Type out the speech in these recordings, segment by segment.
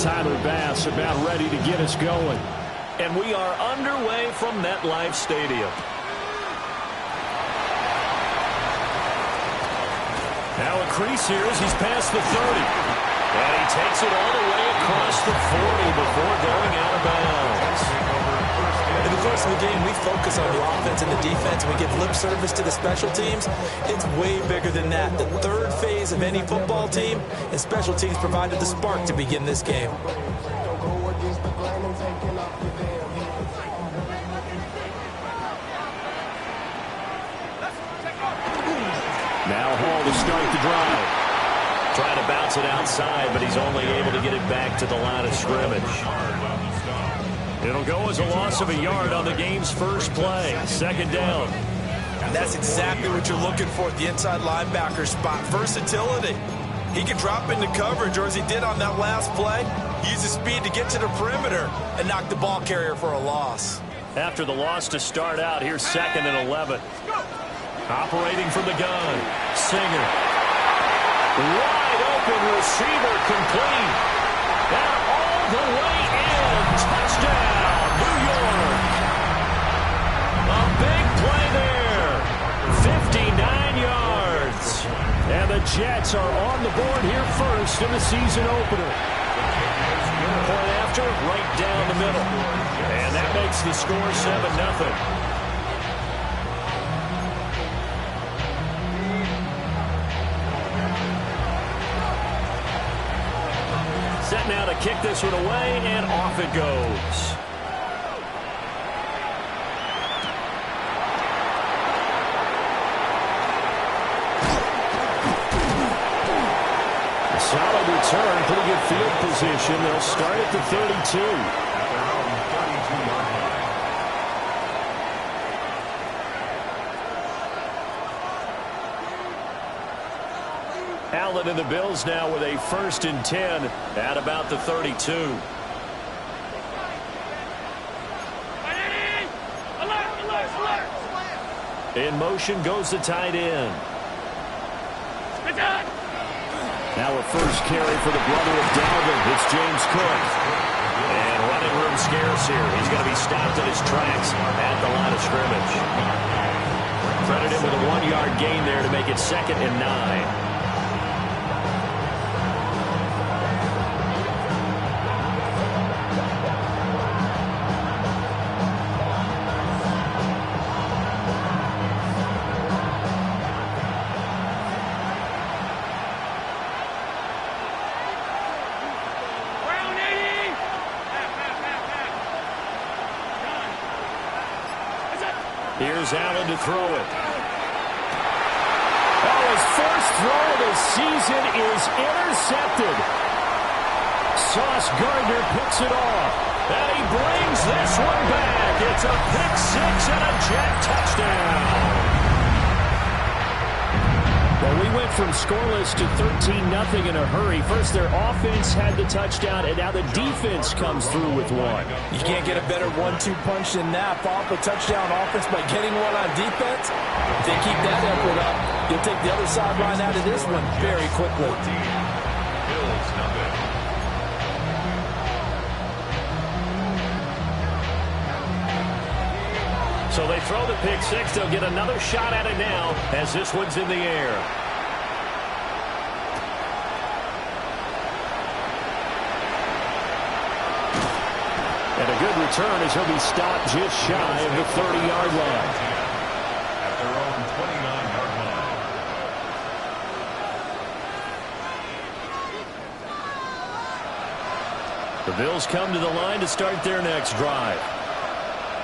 Tyler Bass about ready to get us going. And we are underway from MetLife Stadium. Now a crease here as he's past the 30. And he takes it all the way across the 40 before going out of bounds. In the course of the game, we focus on the offense and the defense, and we give lip service to the special teams. It's way bigger than that. The third phase of any football team, and special teams provided the spark to begin this game. Now Hall to start the drive. Trying to bounce it outside, but he's only able to get it back to the line of scrimmage. It'll go as a loss of a yard on the game's first play. Second down. And that's exactly what you're looking for at the inside linebacker spot. Versatility. He can drop into coverage, or as he did on that last play, use his speed to get to the perimeter and knock the ball carrier for a loss. After the loss to start out, here's 2nd and 11. Operating from the gun. Singer. Wide open receiver complete. And all the way in. Touchdown, New York. A big play there. 59 yards. And the Jets are on the board here first in the season opener. Point after, right down the middle. And that makes the score 7-0. Set now to kick this one away, and off it goes. A solid return, pretty good field position. They'll start at the 32. Allen and the Bills now with a 1st and 10 at about the 32. In motion goes the tight end. Now a first carry for the brother of Dalvin. It's James Cook. And running room scarce here. He's going to be stopped in his tracks at the line of scrimmage. Credited with a 1-yard gain there to make it 2nd and 9. Here's Allen to throw it. Oh, his first throw of the season is intercepted. Sauce Gardner picks it off. And he brings this one back. It's a pick 6 and a Jet touchdown. Well, we went from scoreless to 13-0 in a hurry. First, their offense had the touchdown, and now the defense comes through with one. You can't get a better 1-2 punch than that. Follow up a touchdown offense by getting one on defense. If they keep that effort up, you'll take the other sideline out of this one very quickly. So they throw the pick 6. They'll get another shot at it now as this one's in the air. And a good return as he'll be stopped just shy of the 30-yard line. At their own 29-yard line. The Bills come to the line to start their next drive.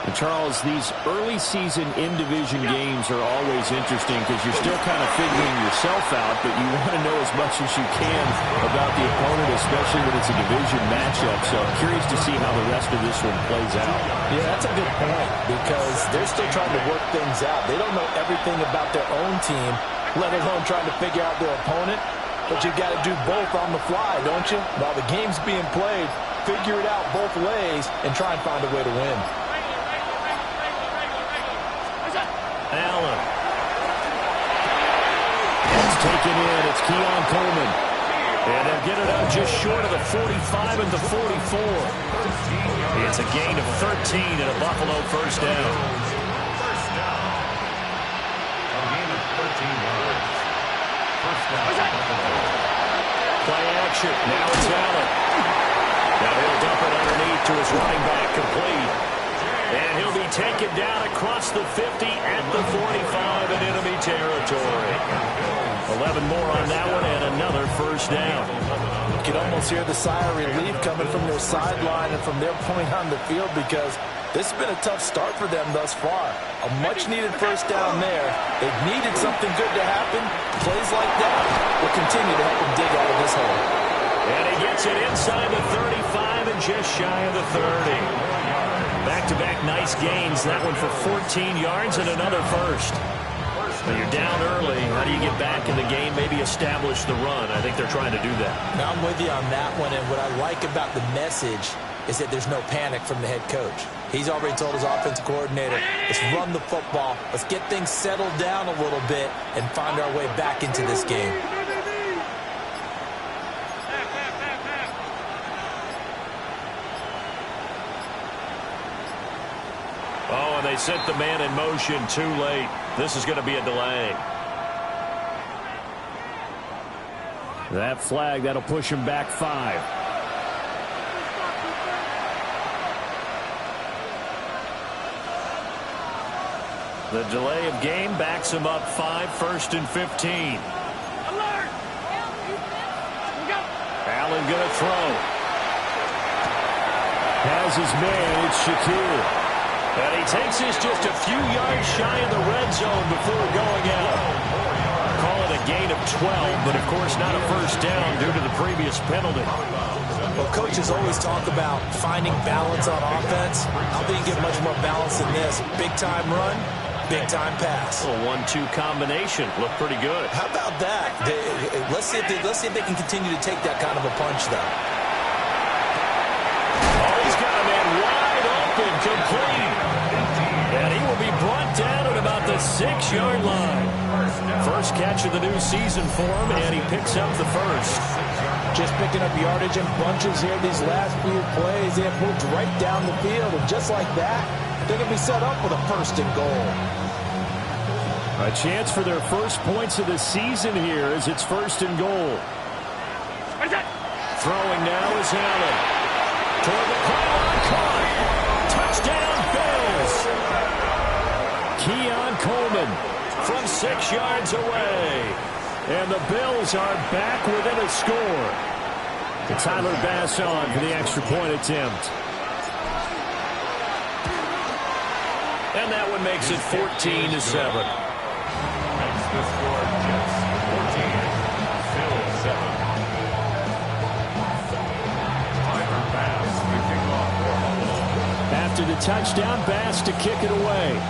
And Charles, these early season in-division games are always interesting because you're still kind of figuring yourself out, but you want to know as much as you can about the opponent, especially when it's a division matchup. So I'm curious to see how the rest of this one plays out. Yeah, that's a good point because they're still trying to work things out. They don't know everything about their own team, let alone trying to figure out their opponent. But you've got to do both on the fly, don't you? While the game's being played, figure it out both ways and try and find a way to win. Allen. It's taken in. It's Keon Coleman. And they'll get it out just short of the 45 and the 44. It's a gain of 13 and a Buffalo first down. First down. A gain of 13 yards. First down. Play action. Now it's Allen. Now he'll dump it underneath to his running back, complete. And he'll be taken down across the 50 at the 45 in enemy territory. 11 more on that one and another first down. You can almost hear the sigh of relief coming from their sideline and from their point on the field, because this has been a tough start for them thus far. A much-needed first down there. They've needed something good to happen. Plays like that will continue to help them dig out of this hole. And he gets it inside the 35 and just shy of the 30. Back-to-back nice gains. That one for 14 yards and another first. When you're down early, how do you get back in the game, maybe establish the run? I think they're trying to do that. Now, I'm with you on that one, and what I like about the message is that there's no panic from the head coach. He's already told his offensive coordinator, let's run the football, let's get things settled down a little bit and find our way back into this game. Oh, and they sent the man in motion too late. This is going to be a delay. That flag, that'll push him back 5. The delay of game backs him up 5, 1st and 15. Allen going to throw. Has his man, it's Shakir. And he takes this just a few yards shy of the red zone before going out. Call it a gain of 12, but of course not a first down due to the previous penalty. Well, coaches always talk about finding balance on offense. I don't think you get much more balance than this. Big-time run, big-time pass. A 1-2 combination. Looked pretty good. How about that? Let's see if they can continue to take that kind of a punch, though. Oh, he's got a man wide open, complete. And he will be brought down at about the 6-yard line. First catch of the new season for him, and he picks up the first. Just picking up yardage in bunches here these last few plays. They have moved right down the field, and just like that, they're going to be set up with a 1st and goal. A chance for their first points of the season here as it's 1st and goal. Throwing now is Allen. Toward the pylon, caught. Touchdown, Bills. Keon Coleman from 6 yards away. And the Bills are back within a score. Tyler Bass on for the extra point attempt. And that one makes it 14-7. Makes the score Jets 14, Bills 7. Tyler Bass kicking off for Buffalo. After the touchdown, Bass to kick it away.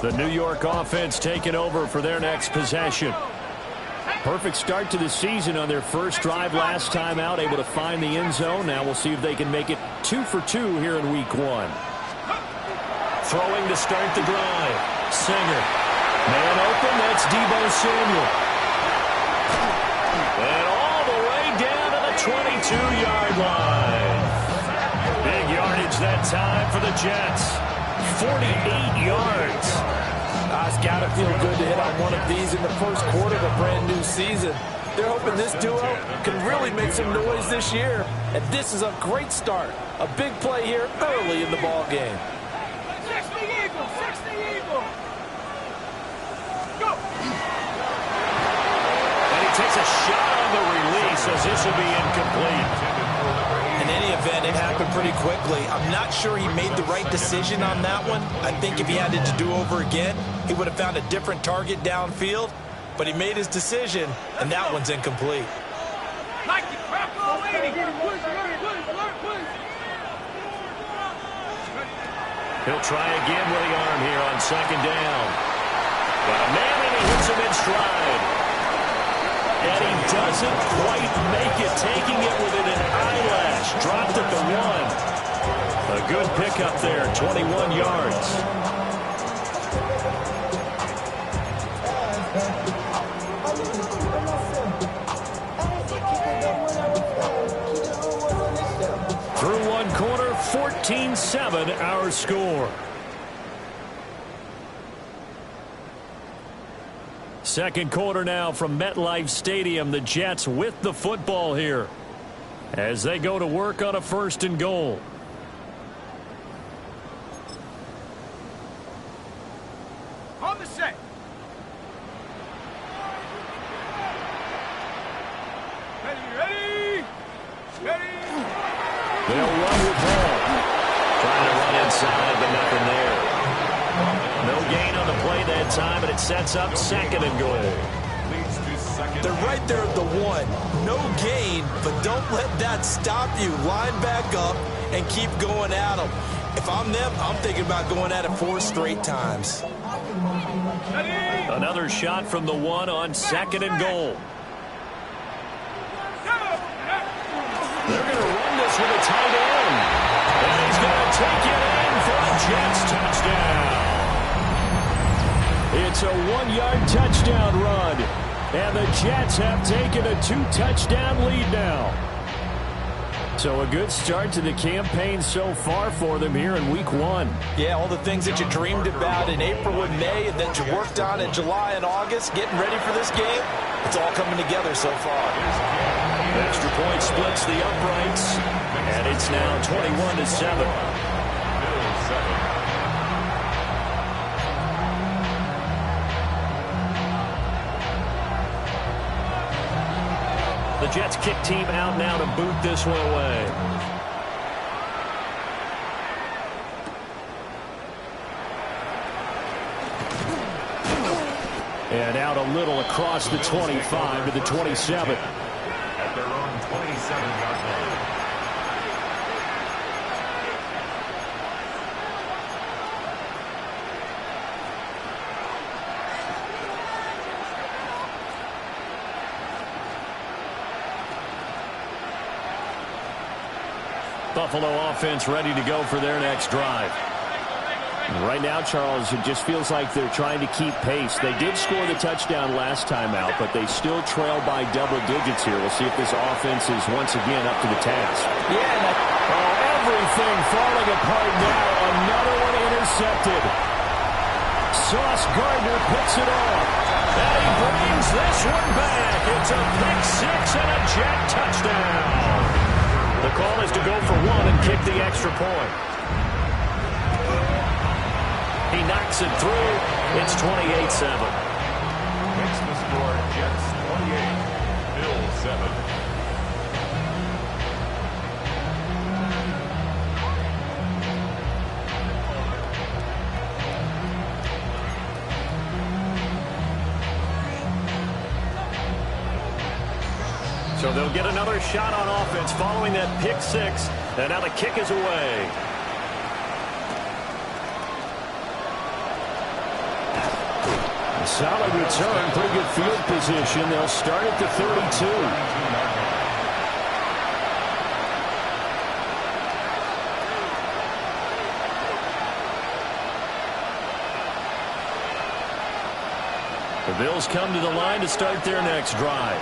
The New York offense taking over for their next possession. Perfect start to the season on their first drive last time out, able to find the end zone. Now we'll see if they can make it 2 for 2 here in week 1. Throwing to start the drive. Singer. Man open, that's Deebo Samuel. And all the way down to the 22-yard line. Big yardage that time for the Jets. 48 yards. It's got to feel good to hit on one of these in the first quarter of a brand new season. They're hoping this duo can really make some noise this year. And this is a great start. A big play here early in the ball game. 60 Eagles, 60 Eagles. Go. And he takes a shot on the release as this will be incomplete. In any event, it happened pretty quickly. I'm not sure he made the right decision on that one. I think if he had it to do over again, he would have found a different target downfield. But he made his decision, and that one's incomplete. He'll try again with the arm here on second down. Got a man, and he hits him in stride. And he doesn't quite make it, taking it within an eyelash. Dropped at the 1. A good pickup there, 21 yards. Through one quarter, 14-7 our score. Second quarter now from MetLife Stadium. The Jets with the football here as they go to work on a 1st and goal. On the set. Ready. They'll run with ball. Trying to run inside, but nothing there. No gain on the play that time, and it sets up 2nd and goal. They're right there at the 1. No gain, but don't let that stop you. Line back up and keep going at them. If I'm them, I'm thinking about going at it 4 straight times. Another shot from the 1 on 2nd and goal. They're going to run this with a tight end. And he's going to take it in for a Jets touchdown. It's a 1-yard touchdown run. And the Jets have taken a 2-touchdown lead now. So a good start to the campaign so far for them here in Week 1. Yeah, all the things that you dreamed about in April and May and that you worked on in July and August, getting ready for this game, it's all coming together so far. Extra point splits the uprights, and it's now 21-7. The Jets kick team out now to boot this one away. And out a little across the 25 to the 27. At their own 27-yard line. Buffalo offense ready to go for their next drive. Right now, Charles, it just feels like they're trying to keep pace. They did score the touchdown last time out, but they still trail by double digits here. We'll see if this offense is once again up to the task. Yeah, everything falling apart now. Another one intercepted. Sauce Gardner picks it off. And he brings this one back. It's a pick 6 and a Jet touchdown. The call is to go for 1 and kick the extra point. He knocks it through. It's 28-7. Makes the score Jets 28, Bills 7. So they'll get another shot on offense following that pick 6. And now the kick is away. Solid return, pretty good field position. They'll start at the 32. The Bills come to the line to start their next drive.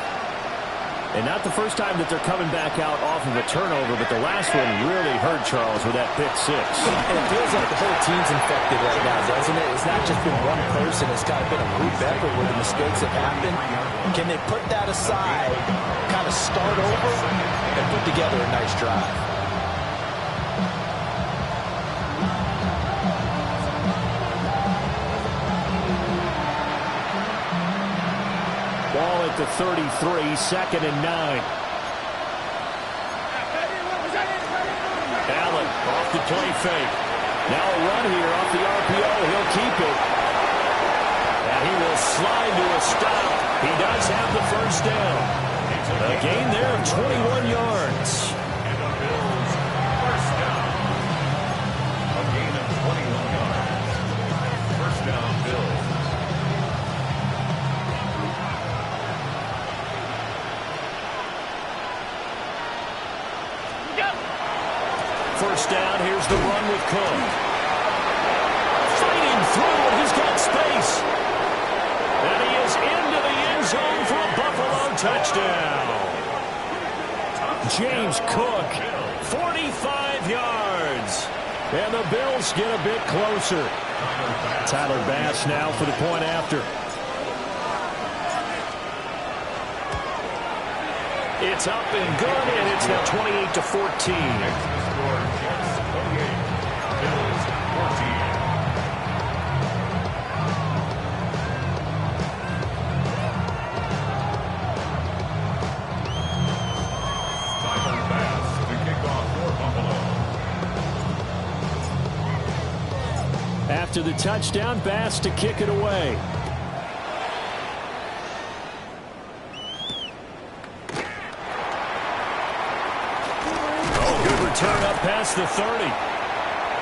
And not the first time that they're coming back out off of a turnover, but the last one really hurt Charles with that pick 6. And it feels like the whole team's infected right now, doesn't it? It's not just been one person. It's kind of been a group effort where the mistakes have happened. Can they put that aside, kind of start over, and put together a nice drive? Ball at the 33, 2nd and 9. Allen off the play fake. Now a run here off the RPO. He'll keep it. And he will slide to a stop. He does have the first down. A gain there of 21 yards. And the Bills first down. A gain of 21. first down. Here's the run with Cook. Fighting through, and he's got space. And he is into the end zone for a Buffalo touchdown. James Cook, 45 yards. And the Bills get a bit closer. Tyler Bass now for the point after. It's up and good, and it's now 28-14. After the touchdown, Bass to kick it away. Oh, good return up past the 30.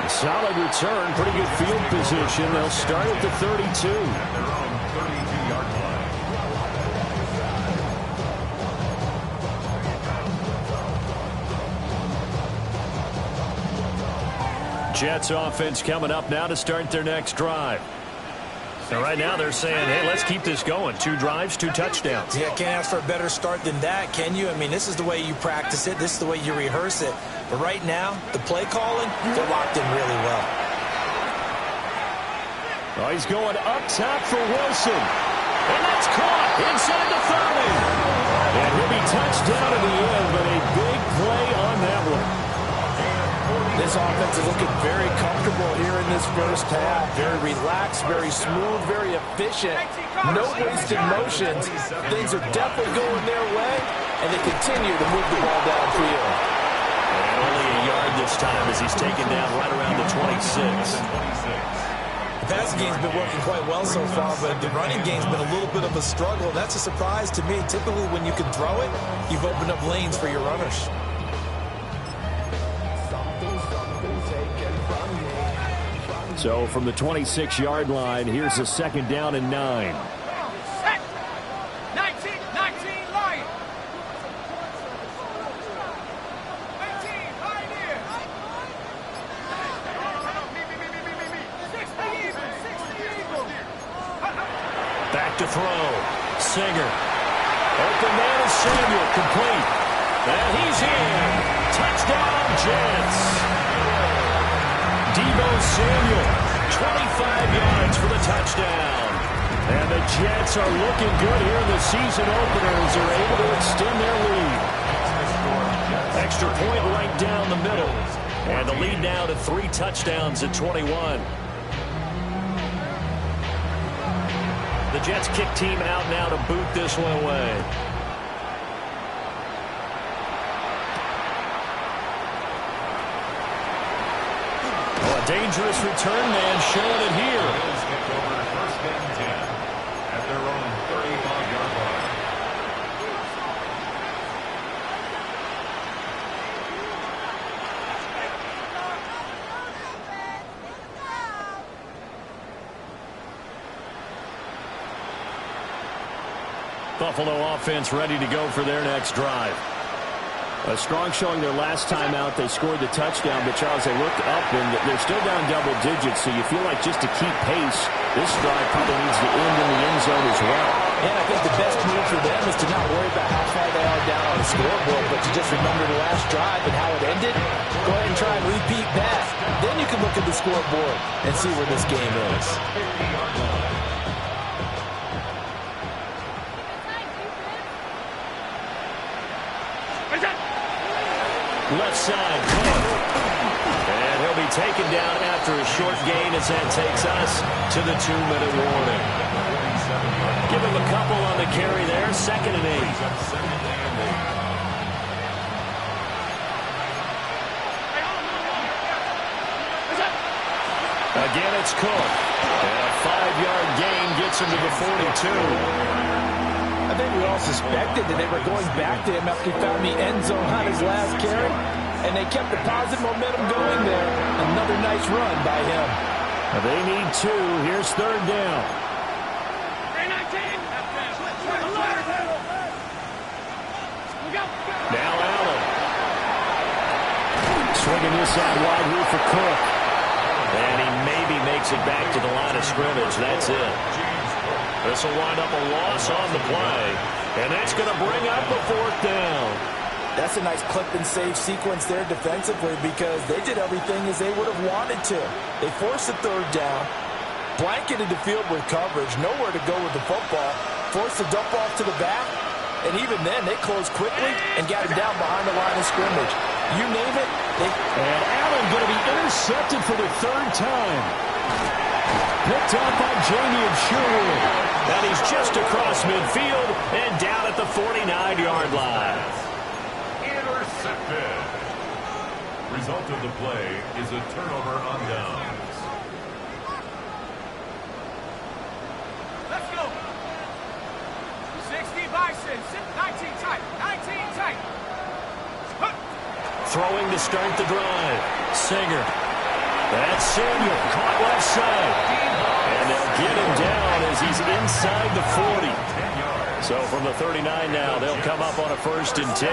A solid return, pretty good field position. They'll start at the 32. At their own 32-yard line. Jets offense coming up now to start their next drive. So right now they're saying, hey, let's keep this going. 2 drives, 2 touchdowns. Yeah, can't ask for a better start than that, can you? I mean, this is the way you practice it. This is the way you rehearse it. But right now, the play calling, they're locked in really well. Oh, he's going up top for Wilson. And that's caught inside the 30. And he'll be touched down in the end, but a big play on that one. This offense is looking very comfortable here in this first half. Very relaxed, very smooth, very efficient. No wasted motions. Things are definitely going their way, and they continue to move the ball downfield. And only a yard this time as he's taken down right around the 26. The passing game's been working quite well so far, but the running game's been a little bit of a struggle. That's a surprise to me. Typically, when you can throw it, you've opened up lanes for your runners. So from the 26-yard line, here's a 2nd down and 9. Set. 19, Lions. 18, Pioneer. 60 Eagles. Back to throw. Singer. Open man is Samuel, complete. And he's in. Touchdown, Jets. Deebo Samuel, 25 yards for the touchdown. And the Jets are looking good here in the season opener as they're able to extend their lead. Extra point right down the middle. And the lead now to 3 touchdowns at 21. The Jets kick team out now to boot this one away. Dangerous return man showing it here. Bills kicked over first and 10 at their own 35-yard line. Buffalo offense ready to go for their next drive. A strong showing their last time out. They scored the touchdown, but Charles, they looked up and they're still down double digits, so you feel like just to keep pace, this drive probably needs to end in the end zone as well. And I think the best move for them is to not worry about how far they are down on the scoreboard, but to just remember the last drive and how it ended. Go ahead and try and repeat that. Then you can look at the scoreboard and see where this game is. Left side, Cook. And he'll be taken down after a short gain as that takes us to the 2-minute warning. Give him a couple on the carry there, 2nd and 8. Again, it's Cook. And a 5-yard gain gets him to the 42. I think we all suspected that they were going back to him after he found the end zone on his last carry, and they kept the positive momentum going there. Another nice run by him. They need 2. Here's 3rd down. Look out. Now Allen. Swinging this out wide here for Cook. And he maybe makes it back to the line of scrimmage. That's it. This will wind up a loss on the play. And that's going to bring up a 4th down. That's a nice clip and save sequence there defensively because they did everything as they would have wanted to. They forced the 3rd down, blanketed the field with coverage, nowhere to go with the football, forced the dump off to the back, and even then they closed quickly and got him down behind the line of scrimmage. You name it. And Allen going to be intercepted for the 3rd time. Picked up by Jamie Sherwood. And he's just across midfield and down at the 49-yard line. Intercepted. Result of the play is a turnover on downs. Let's go. 60 Bison, 19 tight, 19 tight. Throwing to start the drive. Singer. That's Samuel. Caught left side. And they'll get him down as he's inside the 40. So from the 39 now, they'll come up on a 1st and 10.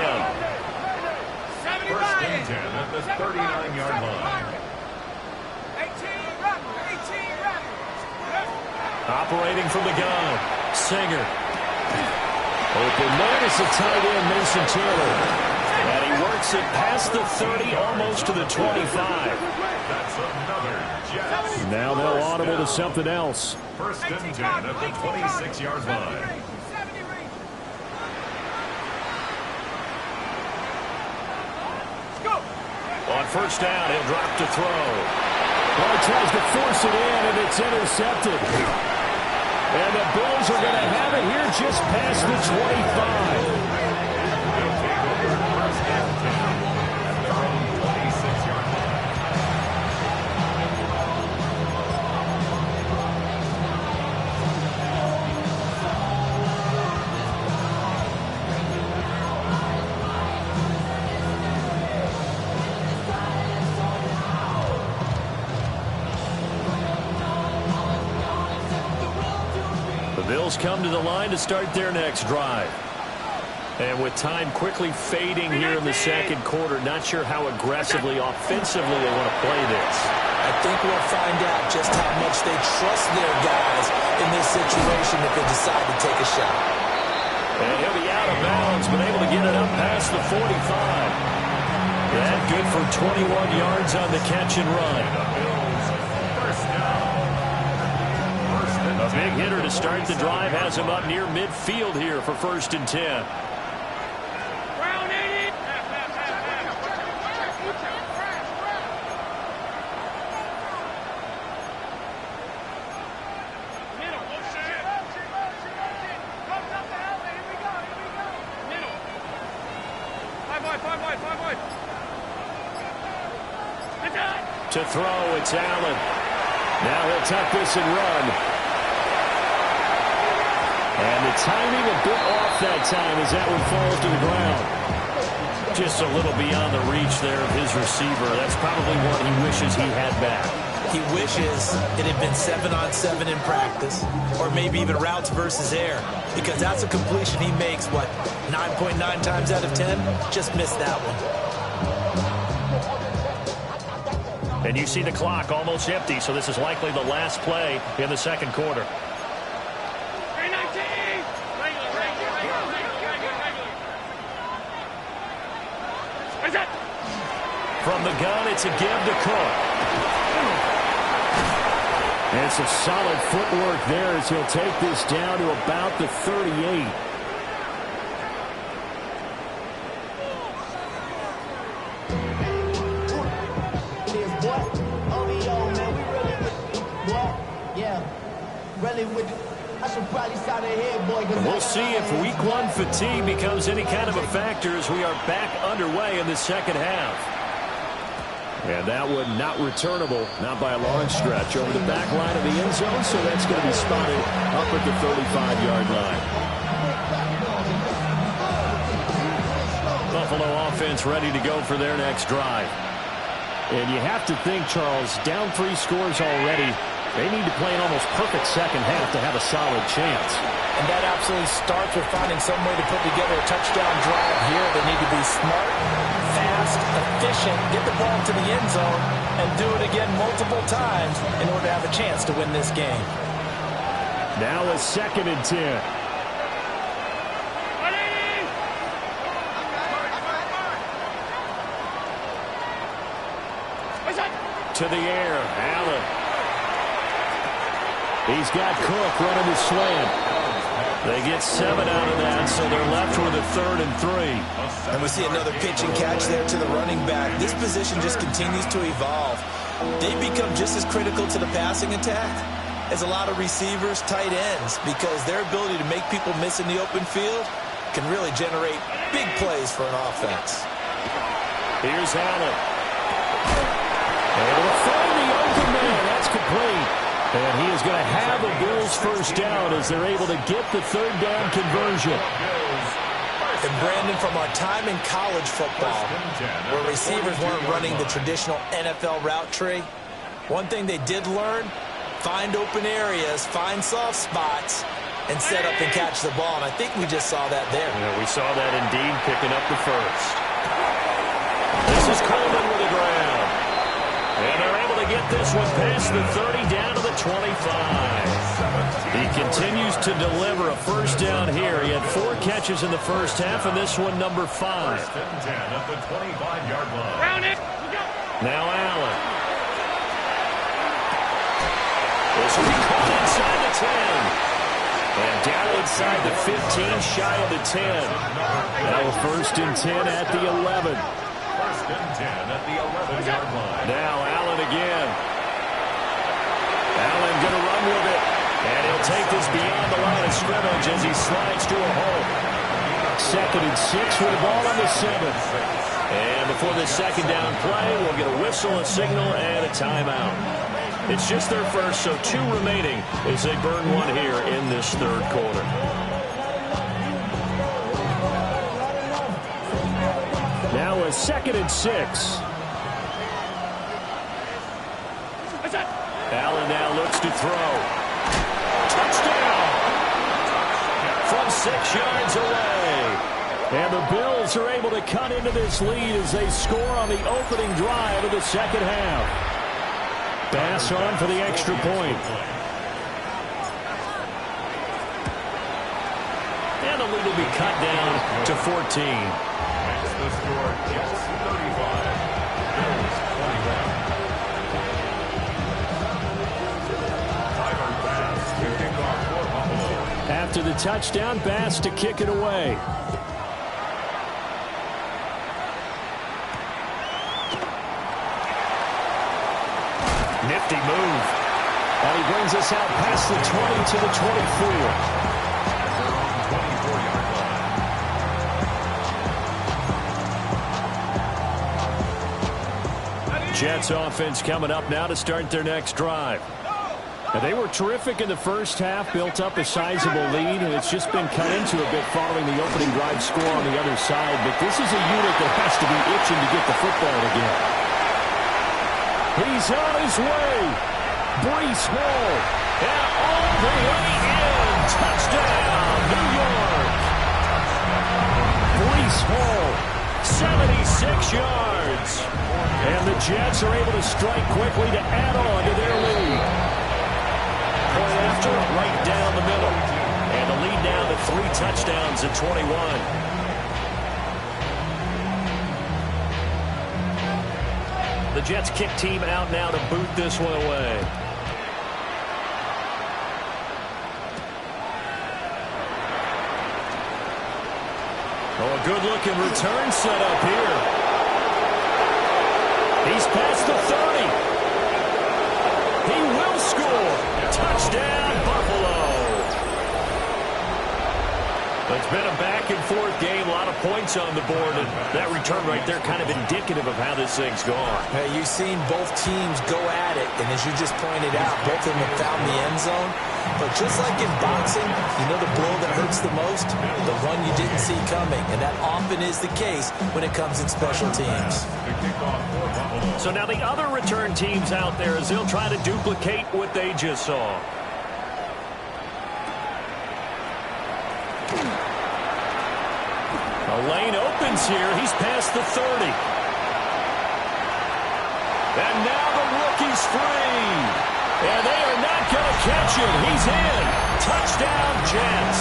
70 First and 10 at the 39-yard line. 18 Rebel, 18 Rebel. Operating from the gun. Singer. Open man is the tight end, Mason Taylor. And he works it past the 30, almost to the 25. That's another Jets. Now they'll audible to something else. First and 10 at the 26-yard line. On 1st down, he'll drop to throw. Well, he tries to force it in, and it's intercepted. And the Bills are going to have it here just past the 25. They'll take over first and 10 at their own 26-yard line. Bills come to the line to start their next drive. And with time quickly fading here in the 2nd quarter, not sure how aggressively, offensively they want to play this. I think we'll find out just how much they trust their guys in this situation if they decide to take a shot. And he'll be out of bounds, but able to get it up past the 45. That good for 21 yards on the catch and run. First down. A big hitter to start the drive has him up near midfield here for 1st and 10. Brown 80. Middle. Comes up the helmet. Here we go. Middle. 5 wide. To throw, it's Allen. Now he'll tuck this and run. And the timing a bit off that time as that one falls to the ground. Just a little beyond the reach there of his receiver. That's probably one he wishes he had back. He wishes it had been 7-on-7 in practice, or maybe even routes versus air, because that's a completion he makes, 9.9 times out of 10? Just missed that one. And you see the clock almost empty, so this is likely the last play in the 2nd quarter. From the gun, it's a give to Cook. And it's a solid footwork there as he'll take this down to about the 38. We'll see if week 1 fatigue becomes any kind of a factor as we are back underway in the 2nd half. And that one not returnable, not by a long stretch, over the back line of the end zone, so that's going to be spotted up at the 35-yard line. Buffalo offense ready to go for their next drive. And you have to think, Charles, down 3 scores already. They need to play an almost perfect second half to have a solid chance. And that absolutely starts with finding some way to put together a touchdown drive here. They need to be smart, fast, efficient, get the ball to the end zone, and do it again multiple times in order to have a chance to win this game. Now a 2nd and 10. To the air, Allen. He's got Cook running the slant. They get 7 out of that, so they're left with a 3rd and 3. And we see another pitch and catch there to the running back. This position just continues to evolve. They become just as critical to the passing attack as a lot of receivers, tight ends, because their ability to make people miss in the open field can really generate big plays for an offense. Here's Allen. Able to find the open man. That's complete. And he is going to have a Bills first down as they're able to get the 3rd down conversion. And Brandon, from our time in college football, where receivers weren't running the traditional NFL route tree, one thing they did learn, find open areas, find soft spots, and set up and catch the ball. And I think we just saw that there. Yeah, we saw that indeed, picking up the first. This is Coleman with the grab. And they're able to get this one past the 30 down to the 25. He continues to deliver a first down here. He had 4 catches in the first half, and this one number 5. 1st and 10 at the 25-yard line. Round it. Now Allen. This will be caught inside the 10. And down inside the 15, shy of the 10. Now a 1st and 10 at the 11. 1st and 10 at the 11-yard line. Now Allen again. Allen going to run with it. And he'll take this beyond the line of scrimmage as he slides to a hole. 2nd and 6 with the ball on the 7th. And before the 2nd down play, we'll get a whistle, a signal, and a timeout. It's just their first, so 2 remaining as they burn one here in this 3rd quarter. Now a 2nd and 6. Allen now looks to throw. Touchdown! From 6 yards away. And the Bills are able to cut into this lead as they score on the opening drive of the 2nd half. Bass on for the extra point. And the lead will be cut down to 14. Makes the score Jets 35. Bills 21. Tyler Bass to kick off for Buffalo. After the touchdown, Bass to kick it away. Nifty move. And he brings us out past the 20 to the 24. Jets offense coming up now to start their next drive. And they were terrific in the first half, built up a sizable lead, and it's just been cut into a bit following the opening drive score on the other side. But this is a unit that has to be itching to get the football again. He's on his way. Breece Hall. And all the way in. Touchdown, New York. Breece Hall, 76 yards. And the Jets are able to strike quickly to add on to their lead. Point after, right down the middle. And the lead down to 3 touchdowns at 21. The Jets kick team out now to boot this one away. Oh, a good-looking return set up here. He's past the 30. He will score. Touchdown, Buffalo. It's been a back-and-forth game, a lot of points on the board, and that return right there kind of indicative of how this thing's gone. Hey, you've seen both teams go at it, and as you just pointed out, both of them have found the end zone. But just like in boxing, you know the blow that hurts the most? The one you didn't see coming, and that often is the case when it comes in special teams. So now the other return teams out there as they'll try to duplicate what they just saw. The lane opens here. He's past the 30. And now the rookie's free. And they are not going to catch him. He's in. Touchdown, Jets.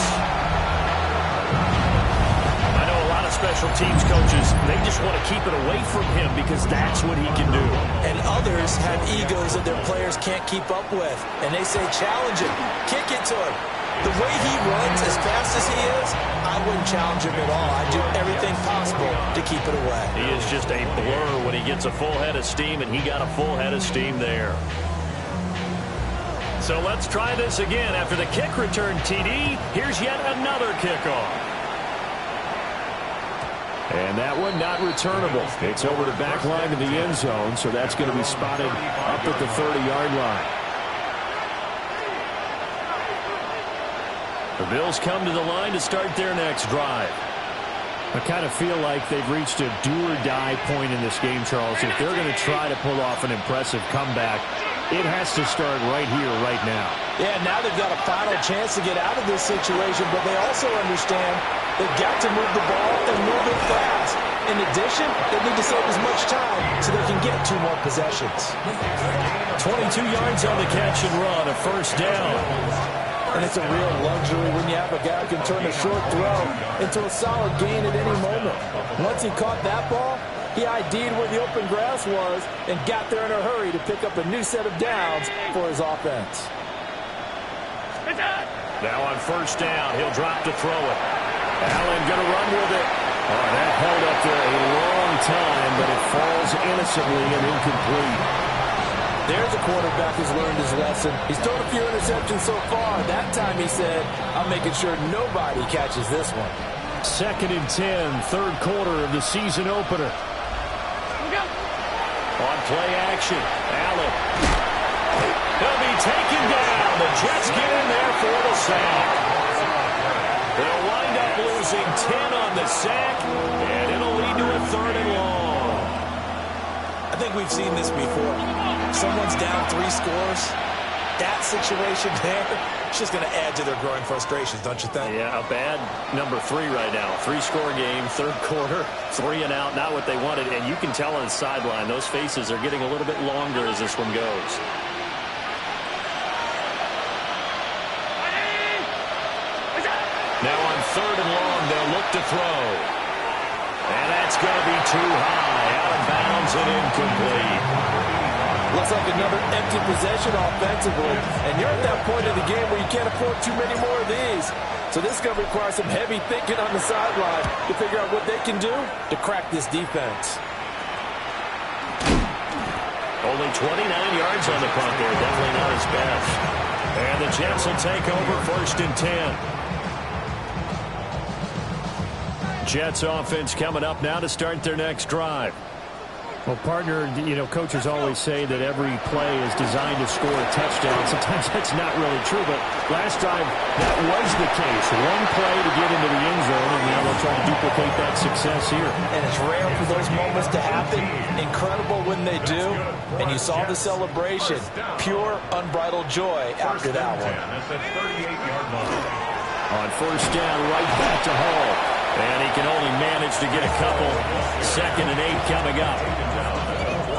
I know a lot of special teams coaches, they just want to keep it away from him because that's what he can do. And others have egos that their players can't keep up with. And they say, challenge him. Kick it to him. The way he runs as fast as he is, I wouldn't challenge him at all. I'd do everything possible to keep it away. He is just a blur when he gets a full head of steam, and he got a full head of steam there. So let's try this again. After the kick return TD, here's yet another kickoff. And that one not returnable. It's over the back line of the end zone, so that's going to be spotted up at the 30-yard line. The Bills come to the line to start their next drive. I kind of feel like they've reached a do-or-die point in this game, Charles. If they're going to try to pull off an impressive comeback, it has to start right here, right now. Yeah, now they've got a final chance to get out of this situation, but they also understand they've got to move the ball and move it fast. In addition, they need to save as much time so they can get 2 more possessions. 22 yards on the catch and run, a first down. And it's a real luxury when you have a guy who can turn a short throw into a solid gain at any moment. Once he caught that ball, he ID'd where the open grass was and got there in a hurry to pick up a new set of downs for his offense. Now on first down, he'll drop to throw it. Allen going to run with it. Oh, that held up there a long time, but it falls innocently and incomplete. There's a quarterback who's learned his lesson. He's thrown a few interceptions so far. That time he said, I'm making sure nobody catches this one. 2nd and 10, third quarter of the season opener. On play action, Allen. He'll be taken down. The Jets get in there for the sack. They'll wind up losing 10 on the sack, and it'll lead to a 3rd and long. I think we've seen this before. Someone's down 3 scores. That situation there, it's just going to add to their growing frustrations, don't you think? Yeah, a bad number 3 right now. 3-score game, third quarter, 3 and out, not what they wanted. And you can tell on the sideline, those faces are getting a little bit longer as this one goes. Now on 3rd and long, they'll look to throw. And that's going to be too high. Out of bounds and incomplete. Looks like another empty possession offensively. And you're at that point of the game where you can't afford too many more of these. So this is going to require some heavy thinking on the sideline to figure out what they can do to crack this defense. Only 29 yards on the punt there. Definitely not his best. And the Jets will take over 1st and 10. Jets offense coming up now to start their next drive. Well, partner, you know, coaches always say that every play is designed to score a touchdown. Sometimes that's not really true, but last drive, that was the case. One play to get into the end zone, and now they'll try to duplicate that success here. And it's rare for those moments to happen. Incredible when they do. And you saw the celebration. Pure, unbridled joy after that one. On first down, right back to Hall. And he can only manage to get a couple. 2nd and 8 coming up.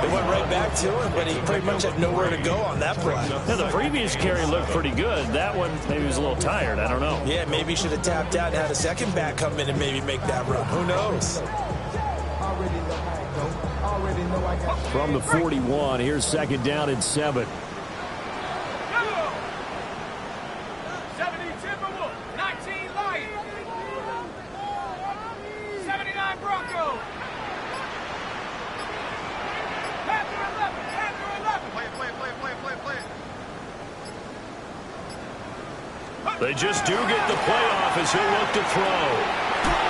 They went right back to him, but he pretty much had nowhere to go on that play. Yeah, the previous carry looked pretty good. That one, maybe he was a little tired. I don't know. Yeah, maybe he should have tapped out and had a second back come in and maybe make that run. Who knows? From the 41, here's 2nd down and 7. 70 Timberwolves, 19 Lions, 79 Broncos. Panther 11. Play it. They just do get the playoff as he'll look to throw.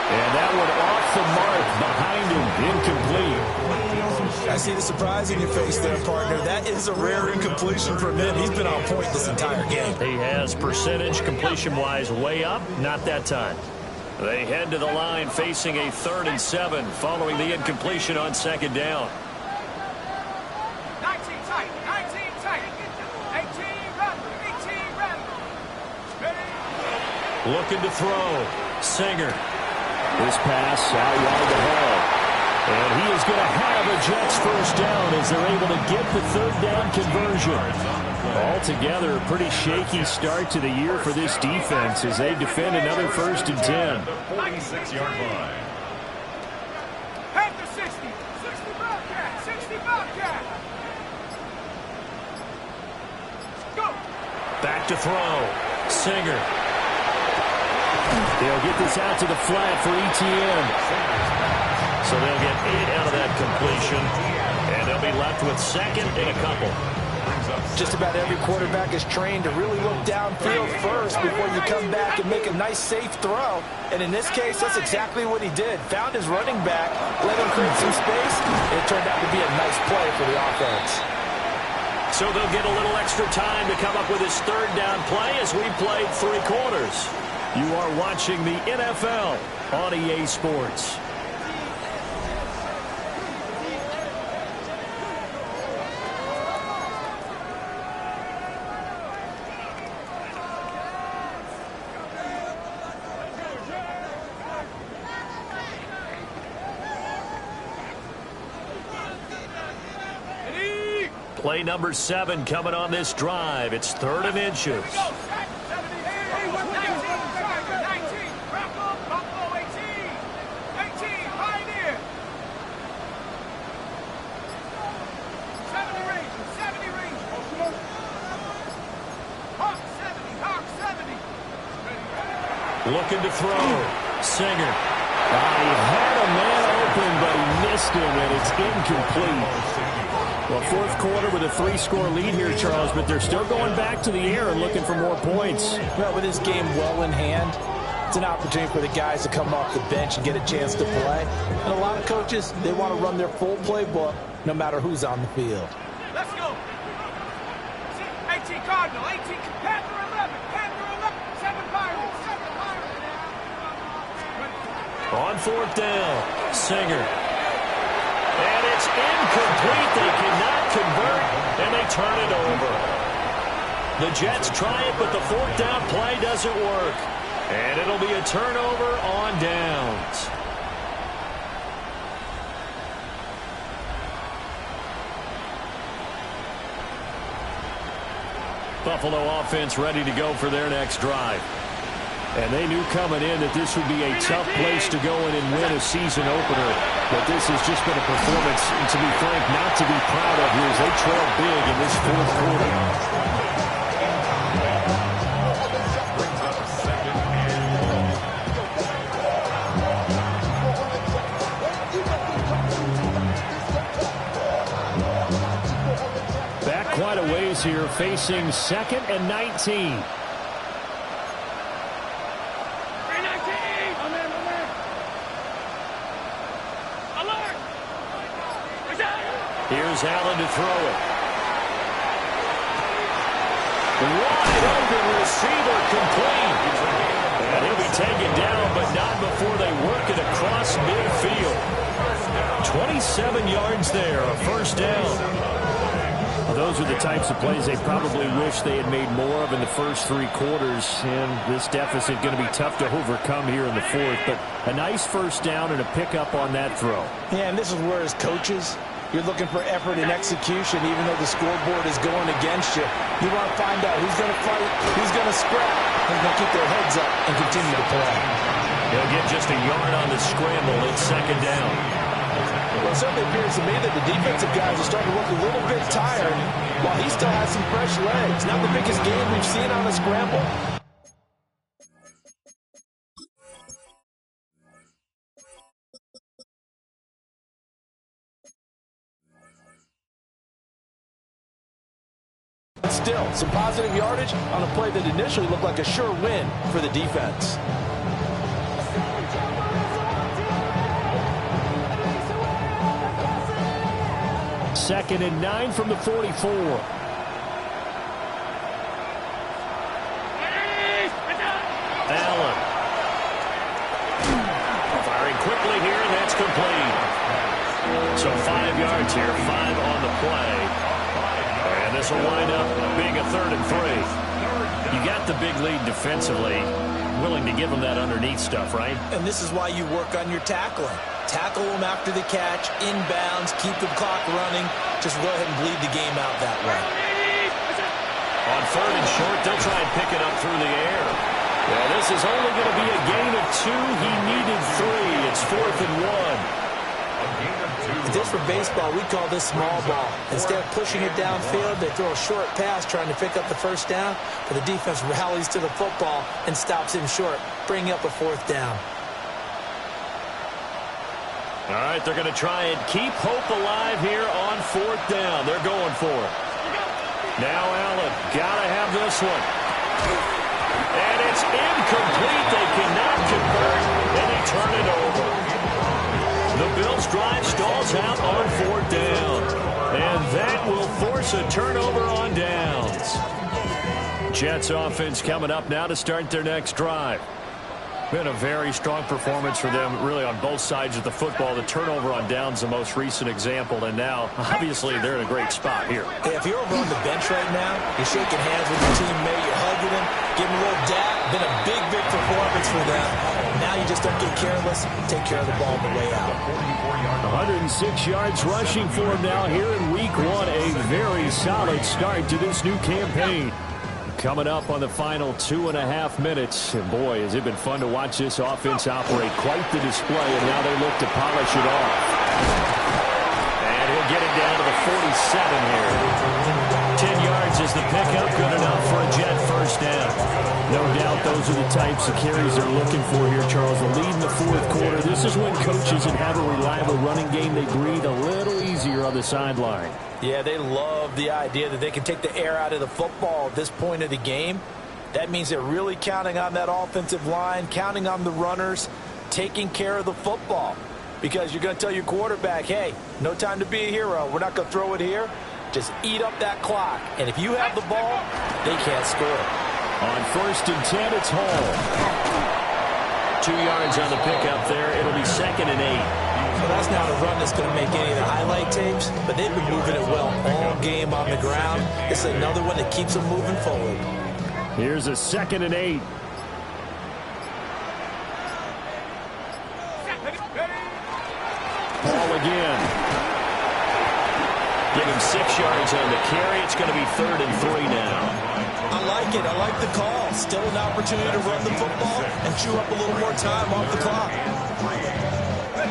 And that one off the mark behind him, incomplete. I see the surprise in your face there, partner. That is a rare incompletion from him. He's been on point this entire game. He has percentage completion-wise way up, not that time. They head to the line facing a 3rd and 7 following the incompletion on 2nd down. 19 tight, 19 tight. 18 run, 18 run. Ready? Looking to throw. Singer. This pass out wide to Hall. And he is going to have a Jets first down as they're able to get the 3rd down conversion. Altogether, a pretty shaky start to the year for this defense as they defend another 1st and 10. 46-yard line. Panther 60, 60 Bobcat, 60 Bobcat. Go. Back to throw. Singer. They'll get this out to the flat for ETN. So they'll get 8 out of that completion, and they'll be left with 2nd and a couple. Just about every quarterback is trained to really look downfield first before you come back and make a nice, safe throw. And in this case, that's exactly what he did. Found his running back, let him create some space, and it turned out to be a nice play for the offense. So they'll get a little extra time to come up with his 3rd down play as we played 3 quarters. You are watching the NFL on EA Sports. Play number 7 coming on this drive. It's 3rd and inches. 70. Looking to throw. Singer. He had a man open, but he missed him, and it's incomplete. Well, 4th quarter with a 3-score lead here, Charles, but they're still going back to the air and looking for more points. Well, with this game well in hand, it's an opportunity for the guys to come off the bench and get a chance to play. And a lot of coaches, they want to run their full playbook no matter who's on the field. Let's go. 18 Cardinal, 18 Panther 11, Panther 11, 7 Pirates, 7 Pirates. On 4th down, Singer. And it's incomplete. They cannot convert, and they turn it over. The Jets try it, but the 4th down play doesn't work. And it'll be a turnover on downs. Buffalo offense ready to go for their next drive. And they knew coming in that this would be a tough place to go in and win a season opener. But this has just been a performance, and to be frank, not to be proud of here as they trail big in this 4th quarter. Back quite a ways here, facing 2nd and 19. Here's Allen to throw it. Wide open receiver complete. And he'll be taken down, but not before they work it across midfield. 27 yards there, a 1st down. Well, those are the types of plays they probably wish they had made more of in the first 3 quarters. And this deficit going to be tough to overcome here in the 4th. But a nice 1st down and a pickup on that throw. Yeah, and this is where as coaches, you're looking for effort and execution, even though the scoreboard is going against you. You want to find out who's going to fight, who's going to scrap, who's going to keep their heads up and continue to play. They'll get just a yard on the scramble. It's 2nd down. Well, it certainly appears to me that the defensive guys are starting to look a little bit tired while he still has some fresh legs. Not the biggest game we've seen on a scramble. still, some positive yardage on a play that initially looked like a sure win for the defense. Second and 9 from the 44. Allen. Firing quickly here, and that's complete. So 5 yards here, 5 on the play. And this will wind up being a 3rd and 3. You got the big lead defensively. Willing to give them that underneath stuff, right? And this is why you work on your tackling. Tackle them after the catch, inbounds, keep the clock running. Just go ahead and bleed the game out that way. On 3rd and short, they'll try and pick it up through the air. Yeah, this is only going to be a gain of 2. He needed 3. It's 4th and 1. Just for baseball, we call this small ball. Instead of pushing it downfield, they throw a short pass trying to pick up the 1st down, but the defense rallies to the football and stops him short, bringing up a 4th down. All right, they're going to try and keep hope alive here on 4th down. They're going for it. Now Allen, got to have this one. And it's incomplete. They cannot convert, and they turn it over. The Bills' drive stalls out on 4th down. And that will force a turnover on downs. Jets offense coming up now to start their next drive. Been a very strong performance for them, really, on both sides of the football. The turnover on downs, the most recent example, and now, obviously, they're in a great spot here. Hey, if you're over on the bench right now, you're shaking hands with your teammate, you're hugging him, giving him a little dap. Been a big, big performance for them. Now you just don't get careless. Take care of the ball on the way out. 106 yards rushing for him now here in Week 1. A very solid start to this new campaign. Coming up on the final 2.5 minutes. And boy, has it been fun to watch this offense operate. Quite the display, and now they look to polish it off. And he'll get it down to the 47 here. 10 yards is the pickup. Good enough for a Jet 1st down. No doubt those are the types of carries they're looking for here, Charles. The lead in the 4th quarter. This is when coaches that have a reliable running game, they breathe a little easier on the sideline. Yeah, they love the idea that they can take the air out of the football at this point of the game. That means they're really counting on that offensive line, counting on the runners, taking care of the football. Because you're going to tell your quarterback, hey, no time to be a hero. We're not going to throw it here. Just eat up that clock. And if you have the ball, they can't score. On 1st and 10, it's Hall. 2 yards on the pickup there. It'll be 2nd and 8. Well, that's not a run that's going to make any of the highlight tapes, but they've been moving it well all game on the ground. It's another one that keeps them moving forward. Here's a 2nd and 8. Hall again. Give him 6 yards on the carry. It's going to be 3rd and 3 now. I like it. I like the call. Still an opportunity to run the football and chew up a little more time off the clock.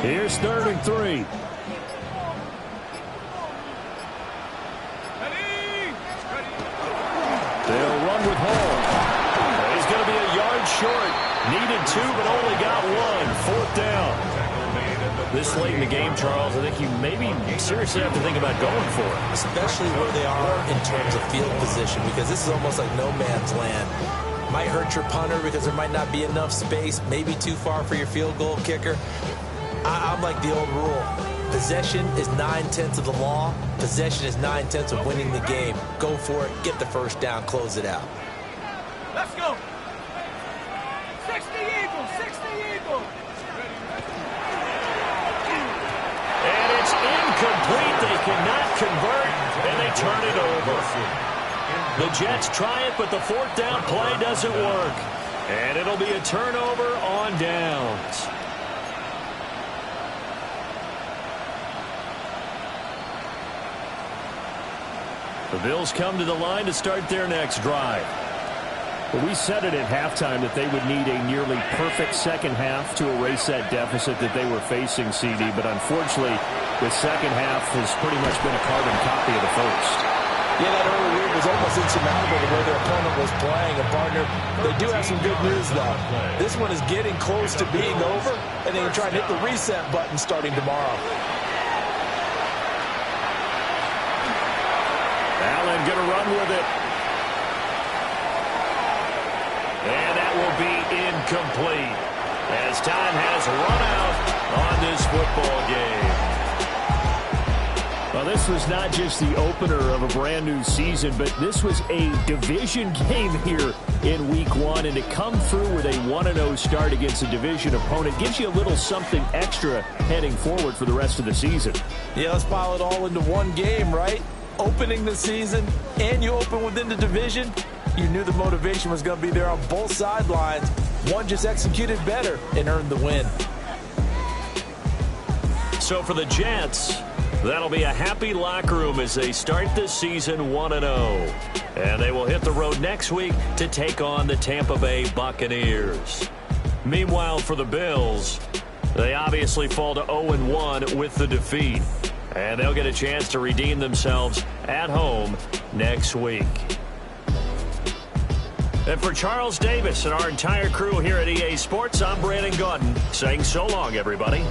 Here's 3rd and 3. They'll run with Hall. He's going to be a yard short. Needed 2, but only got 1. 4th down. This late in the game, Charles, I think you maybe seriously have to think about going for it. Especially where they are in terms of field position, because this is almost like no man's land. Might hurt your punter because there might not be enough space, maybe too far for your field goal kicker. I'm like the old rule. Possession is 9/10 of the law. Possession is 9/10 of winning the game. Go for it. Get the 1st down. Close it out. Let's go. 60 Eagles. 60 Eagles. And it's incomplete. They cannot convert, and they turn it over. The Jets try it, but the 4th down play doesn't work. And it'll be a turnover on downs. The Bills come to the line to start their next drive. Well, we said it at halftime that they would need a nearly perfect second half to erase that deficit that they were facing, CD. But unfortunately, the second half has pretty much been a carbon copy of the first. Yeah, that early lead was almost insurmountable the way their opponent was playing. And, partner, they do have some good news, though. This one is getting close to being over, and they can try and hit the reset button starting tomorrow. Allen going to run with it. incomplete. As time has run out on this football game. Well, this was not just the opener of a brand new season, but this was a division game here in Week 1. And to come through with a 1-0 start against a division opponent gives you a little something extra heading forward for the rest of the season. Yeah, let's pile it all into one game, right? Opening the season, and you open within the division. You knew the motivation was going to be there on both sidelines. One just executed better and earned the win. So for the Jets, that'll be a happy locker room as they start this season 1-0. And they will hit the road next week to take on the Tampa Bay Buccaneers. Meanwhile, for the Bills, they obviously fall to 0-1 with the defeat. And they'll get a chance to redeem themselves at home next week. And for Charles Davis and our entire crew here at EA Sports, I'm Brandon Gaudin saying so long, everybody.